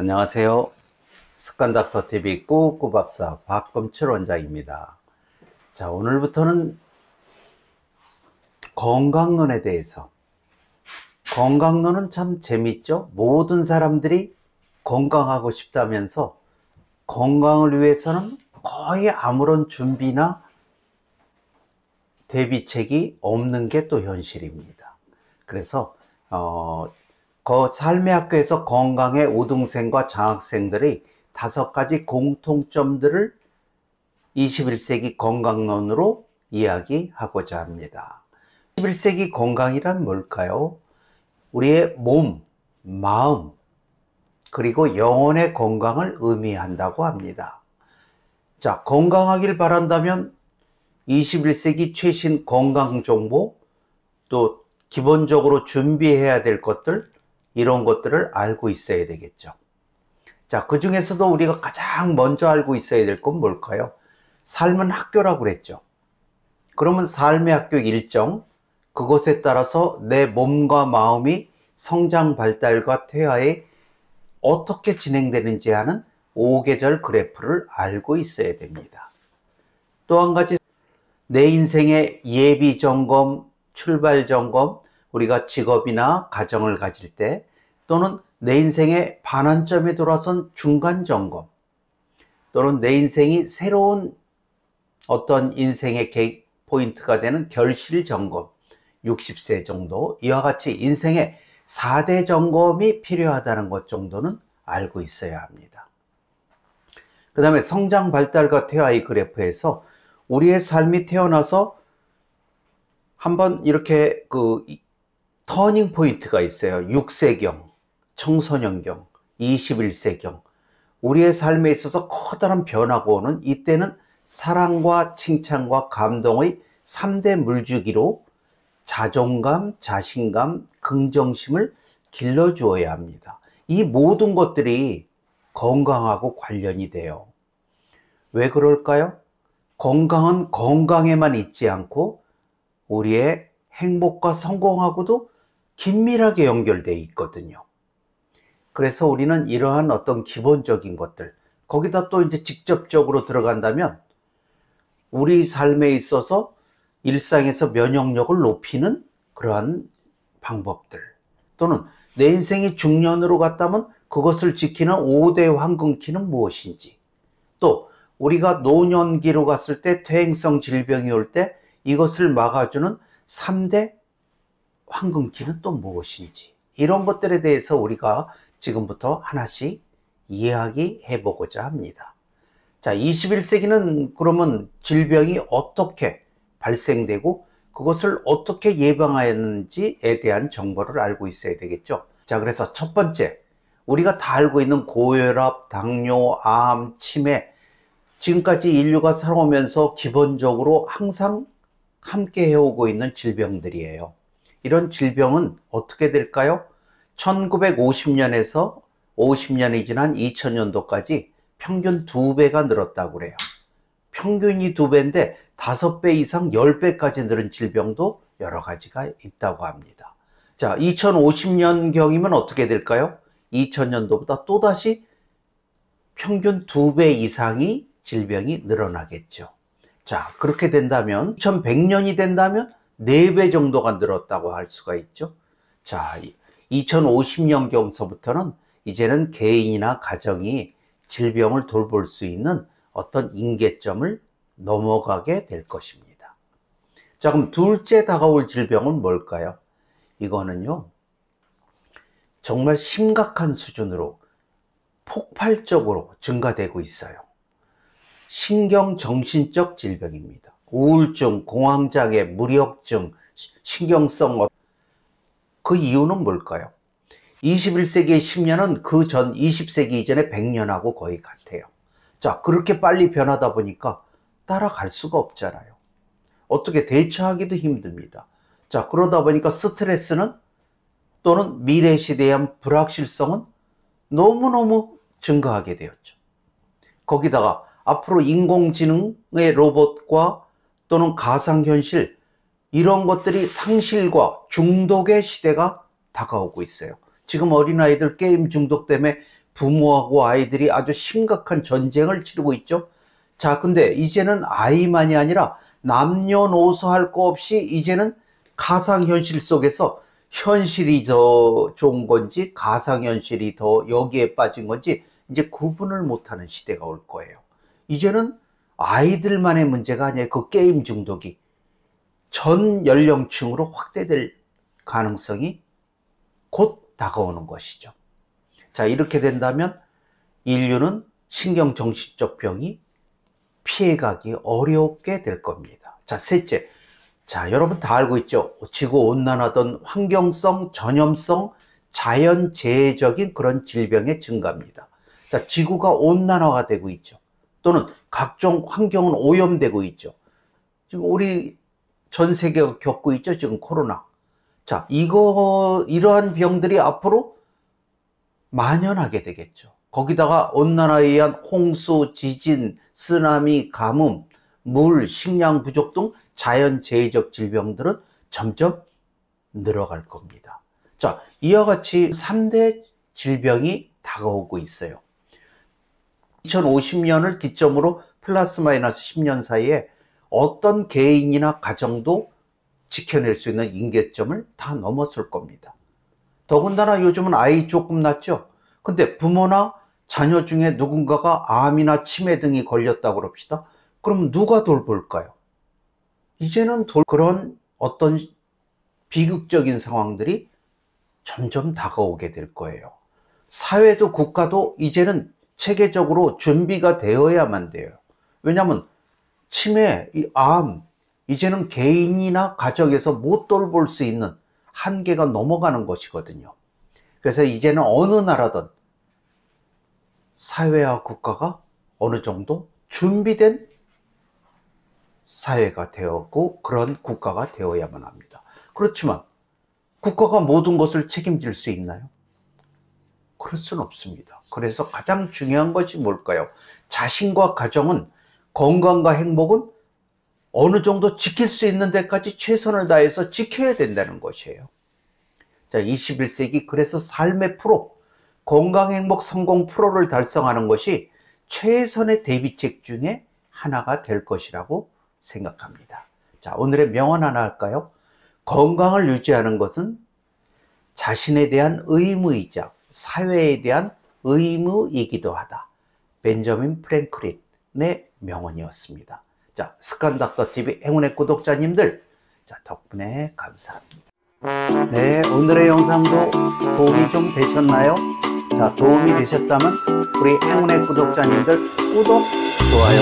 안녕하세요. 습관닥터TV 꾸꾸박사 박검철 원장입니다. 자, 오늘부터는 건강론에 대해서. 건강론은 참 재밌죠? 모든 사람들이 건강하고 싶다면서 건강을 위해서는 거의 아무런 준비나 대비책이 없는 게 또 현실입니다. 그래서 삶의 학교에서 건강의 우등생과 장학생들의 5가지 공통점들을 21세기 건강론으로 이야기하고자 합니다. 21세기 건강이란 뭘까요? 우리의 몸, 마음, 그리고 영혼의 건강을 의미한다고 합니다. 자, 건강하길 바란다면 21세기 최신 건강 정보, 또 기본적으로 준비해야 될 것들, 이런 것들을 알고 있어야 되겠죠. 자, 그 중에서도 우리가 가장 먼저 알고 있어야 될 건 뭘까요? 삶은 학교라고 그랬죠. 그러면 삶의 학교 일정, 그것에 따라서 내 몸과 마음이 성장, 발달과 퇴화에 어떻게 진행되는지 하는 5계절 그래프를 알고 있어야 됩니다. 또 한 가지, 내 인생의 예비 점검, 출발 점검, 우리가 직업이나 가정을 가질 때, 또는 내 인생의 반환점에 돌아선 중간 점검, 또는 내 인생이 새로운 어떤 인생의 포인트가 되는 결실 점검, 60세 정도, 이와 같이 인생의 4대 점검이 필요하다는 것 정도는 알고 있어야 합니다. 그 다음에 성장, 발달과 퇴화의 그래프에서 우리의 삶이 태어나서 한번 이렇게 터닝 포인트가 있어요. 6세경, 청소년경, 21세경. 우리의 삶에 있어서 커다란 변화가 오는 이때는 사랑과 칭찬과 감동의 3대 물주기로 자존감, 자신감, 긍정심을 길러주어야 합니다. 이 모든 것들이 건강하고 관련이 돼요. 왜 그럴까요? 건강은 건강에만 있지 않고 우리의 행복과 성공하고도 긴밀하게 연결되어 있거든요. 그래서 우리는 이러한 어떤 기본적인 것들, 거기다 또 이제 직접적으로 들어간다면 우리 삶에 있어서 일상에서 면역력을 높이는 그러한 방법들, 또는 내 인생이 중년으로 갔다면 그것을 지키는 5대 황금키는 무엇인지, 또 우리가 노년기로 갔을 때 퇴행성 질병이 올 때 이것을 막아주는 3대 황금키는 또 무엇인지, 이런 것들에 대해서 우리가 지금부터 하나씩 이야기해 보고자 합니다. 자, 21세기는 그러면 질병이 어떻게 발생되고 그것을 어떻게 예방하는지에 대한 정보를 알고 있어야 되겠죠. 자, 그래서 첫 번째, 우리가 다 알고 있는 고혈압, 당뇨, 암, 치매, 지금까지 인류가 살아오면서 기본적으로 항상 함께 해오고 있는 질병들이에요. 이런 질병은 어떻게 될까요? 1950년에서 50년이 지난 2000년도까지 평균 2배가 늘었다고 그래요. 평균이 2배인데 5배 이상 10배까지 늘은 질병도 여러 가지가 있다고 합니다. 자, 2050년경이면 어떻게 될까요? 2000년도보다 또다시 평균 2배 이상이 질병이 늘어나겠죠. 자, 그렇게 된다면 2100년이 된다면 4배 정도가 늘었다고 할 수가 있죠. 자, 2050년경서부터는 이제는 개인이나 가정이 질병을 돌볼 수 있는 어떤 임계점을 넘어가게 될 것입니다. 자, 그럼 둘째 다가올 질병은 뭘까요? 이거는요, 정말 심각한 수준으로 폭발적으로 증가되고 있어요. 신경정신적 질병입니다. 우울증, 공황장애, 무력증, 신경성. 그 이유는 뭘까요? 21세기의 10년은 그 전 20세기 이전의 100년하고 거의 같아요. 자, 그렇게 빨리 변하다 보니까 따라갈 수가 없잖아요. 어떻게 대처하기도 힘듭니다. 자, 그러다 보니까 스트레스는, 또는 미래 시대에 대한 불확실성은 너무너무 증가하게 되었죠. 거기다가 앞으로 인공지능의 로봇과 또는 가상현실, 이런 것들이 상실과 중독의 시대가 다가오고 있어요. 지금 어린아이들 게임 중독 때문에 부모하고 아이들이 아주 심각한 전쟁을 치르고 있죠. 자, 근데 이제는 아이만이 아니라 남녀노소 할 거 없이 이제는 가상현실 속에서 현실이 더 좋은 건지 가상현실이 더 여기에 빠진 건지 이제 구분을 못하는 시대가 올 거예요. 이제는 아이들만의 문제가 아니에요. 그 게임 중독이 전 연령층으로 확대될 가능성이 곧 다가오는 것이죠. 자, 이렇게 된다면 인류는 신경정신적 병이 피해가기 어렵게 될 겁니다. 자, 셋째. 자, 여러분 다 알고 있죠? 지구온난화든 환경성, 전염성, 자연재해적인 그런 질병의 증가입니다. 자, 지구가 온난화가 되고 있죠. 또는 각종 환경은 오염되고 있죠. 지금 우리 전 세계가 겪고 있죠. 지금 코로나. 자, 이러한 병들이 앞으로 만연하게 되겠죠. 거기다가 온난화에 의한 홍수, 지진, 쓰나미, 가뭄, 물, 식량 부족 등 자연재해적 질병들은 점점 늘어갈 겁니다. 자, 이와 같이 3대 질병이 다가오고 있어요. 2050년을 기점으로 플러스 마이너스 10년 사이에 어떤 개인이나 가정도 지켜낼 수 있는 임계점을 다 넘었을 겁니다. 더군다나 요즘은 아이 조금 낳죠. 근데 부모나 자녀 중에 누군가가 암이나 치매 등이 걸렸다고 그럽시다. 그럼 누가 돌볼까요? 이제는 그런 어떤 비극적인 상황들이 점점 다가오게 될 거예요. 사회도 국가도 이제는 체계적으로 준비가 되어야만 돼요. 왜냐하면 치매, 암, 이제는 개인이나 가정에서 못 돌볼 수 있는 한계가 넘어가는 것이거든요. 그래서 이제는 어느 나라든 사회와 국가가 어느 정도 준비된 사회가 되었고 그런 국가가 되어야만 합니다. 그렇지만 국가가 모든 것을 책임질 수 있나요? 그럴 수는 없습니다. 그래서 가장 중요한 것이 뭘까요? 자신과 가정은 건강과 행복은 어느 정도 지킬 수 있는 데까지 최선을 다해서 지켜야 된다는 것이에요. 자, 21세기 그래서 삶의 프로, 건강, 행복, 성공 프로를 달성하는 것이 최선의 대비책 중에 하나가 될 것이라고 생각합니다. 자, 오늘의 명언 하나 할까요? 건강을 유지하는 것은 자신에 대한 의무이자 사회에 대한 의무이기도 하다. 벤저민 프랭클린의 명언이었습니다. 자, 습관닥터TV 행운의 구독자님들, 자, 덕분에 감사합니다. 네, 오늘의 영상도 도움이 좀 되셨나요? 자, 도움이 되셨다면 우리 행운의 구독자님들 구독, 좋아요